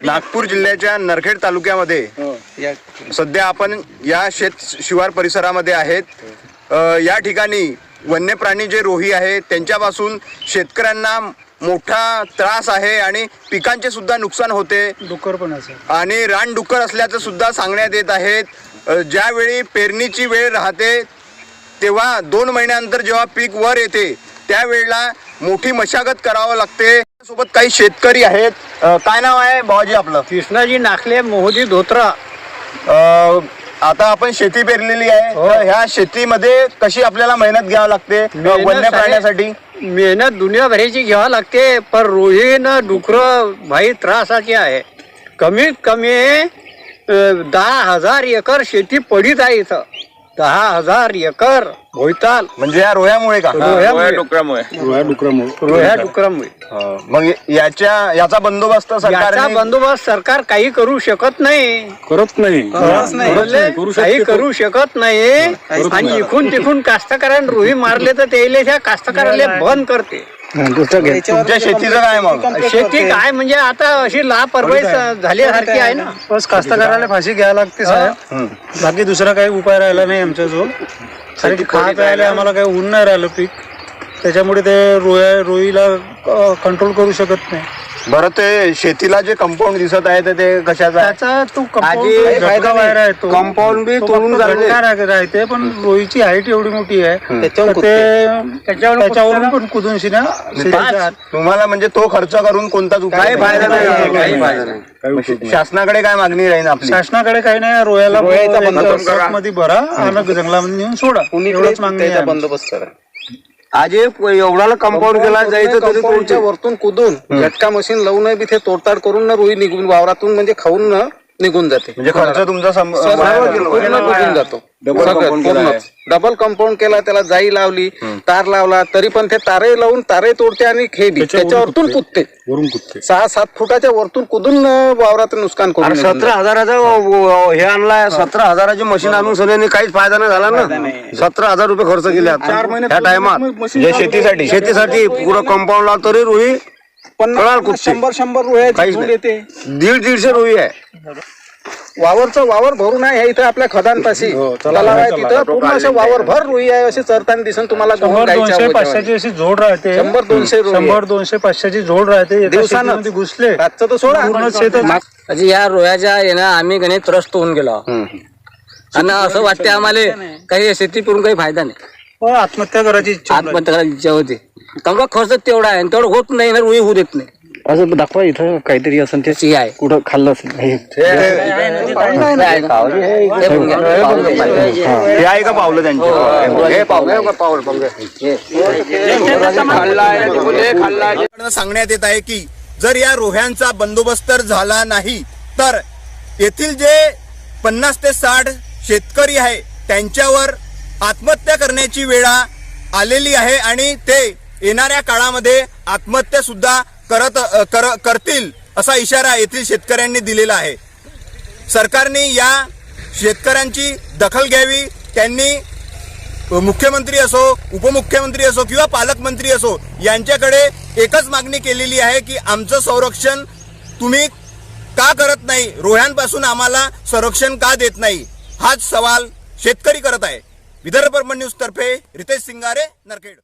नागपूर जिल्ह्याच्या नरखेड तालुक्यामध्ये सध्या आपण या शेत शिवार परिसरामध्ये आहेत। या ठिकाणी वन्य प्राणी जे रोही आहेत त्यांच्यापासून शेतकऱ्यांना मोठा त्रास आहे आणि पिकांचे सुद्धा नुकसान होते, डुक्कर पण असेल आणि रानडुक्कर असल्याचं सुद्धा सांगण्यात येत आहेत। ज्यावेळी पेरणीची वेळ राहते तेव्हा 2 महिन्यानंतर जेव्हा पीक वर येते त्यावेळेला मोठी मशागत करावं लागते। सोबत काही शेतकरी आहेत। काय नाव आहे बाबाजी आपलं? कृष्णाजी नाखले, मोहदी धोत्रा। आता आपण शेती पेरलेली आहे, तर ह्या शेतीमध्ये कशी आपल्याला मेहनत घ्यावी लागते वन्य प्राण्यासाठी? मेहनत दुनियाभराची घ्यावी लागते, पण रोहीनं डुकर भाई त्रासाची आहे। कमीत कमी 10,000 एकर शेती पडीत आहे इथं। 10,000 एकर भोयताल म्हणजे या रोह्यामुळे का? रोह्या डुकरामुळे। मग याचा बंदोबस्त सरकार काही करू शकत नाही, काही करू शकत नाही। आणि इकून तिकून कास्तकारांना रोही मारले तर त्या कास्तकाराला बंद करते। तुमच्या शेतीचं काय? मग शेती काय म्हणजे आता अशी लापरवाही झाल्यासारखी आहे ना। बस कास्तकाराला फाशी घ्यायला लागते साहेब, बाकी दुसरा काही उपाय राहिला नाही आमच्या जवळ। कारण खा प्यायला आम्हाला काही ऊन नाही राहिलं पीक, त्याच्यामुळे ते रोईला कंट्रोल करू शकत नाही। बरं, ते शेतीला जे कंपाऊंड दिसत आहे ते कशाचा आहे? त्याचा तो कंपाऊंड आहे, तो कंपाऊंड बी तोडून राहते, पण रोईची हाईट एवढी मोठी आहे त्याच्यावरून पण कुदून तुम्हाला म्हणजे तो खर्च करून कोणताच उपाय फायदा नाही। शासनाकडे काय मागणी राहील आपली? शासनाकडे काही नाही, रोयाला मध्ये भरा आणि जंगलामध्ये नेऊन सोडा, एवढंच मागणी आहे। बंदोबस्त करा। आज एवढाला कंपाऊंड केला जायचं तरी तुमच्या वरतून कुदून झटका मशीन लावून बी ते तोडताड करून ना रोही निघून वावरातून म्हणजे खाऊन ना निघून जाते। म्हणजे खर्च तुमचा निघून जातो। डबल कंपाऊंड केला, त्याला जाई लावली, तार लावला, तरी पण ते तारे लावून तारे तोडते आणि खेळी त्याच्यावरतून कुदते। 6-7 फुटाच्या वरतून कुदून वावरात नुकसान करून 17,000 हे आणलाय, 17,000 मशीन आणून सगळ्यांनी काहीच फायदा नाही झाला ना। 17,000 रुपये खर्च केले ह्या टायमात शेतीसाठी पुरं कंपाऊंड लावतो तरी रोही 100 रोह्या येते। 150 रोही आहे। वावर भरून आहे इथं आपल्या खदानपाशी तलाव आहे, तिथं पूर्ण असे वावर भर रोही आहे। असे चरताना दिसून तुम्हाला 100-200-500ची अशी जोड राहते, 100-200-500ची जोड राहते दिवसानं घुसले रातचं तर सोडा। या रोह्याच्या येणं आम्ही गणे त्रस्त होऊन गेलो आणि असं वाटते आम्हाला काही शेती करून काही फायदा नाही। आत्महत्या करायची इच्छा होती, कारण खर्च तेवढा आहे, तेवढं होत नाही ना, रोही होऊ देत नाही। असं दाखवा इथं काहीतरी असं ते आहे, कुठं खाल्लं असेल आहे का पावलं त्यांचे? सांगण्यात येत आहे की जर या रोह्यांचा बंदोबस्त झाला नाही तर येथील जे 50 ते 60 शेतकरी आहे त्यांच्यावर आत्महत्या करण्याची वेळ आलेली आहे आणि ते येणाऱ्या काळामध्ये आत्महत्या सुद्धा करतील असा इशारा येथील शेतकऱ्यांनी दिलेला आहे। सरकारने या शेतकऱ्यांची दखल घ्यावी। त्यांनी मुख्यमंत्री असो, उपमुख्यमंत्री असो किंवा पालकमंत्री असो यांच्याकडे एकच मागणी केलेली आहे की आमचं संरक्षण तुम्ही का करत नाही, रोह्यांपासून आम्हाला संरक्षण का देत नाही, हाच सवाल शेतकरी करत आहे। विदर्भ न्यूज तर्फे रितेश सिंगारे, नरखेड।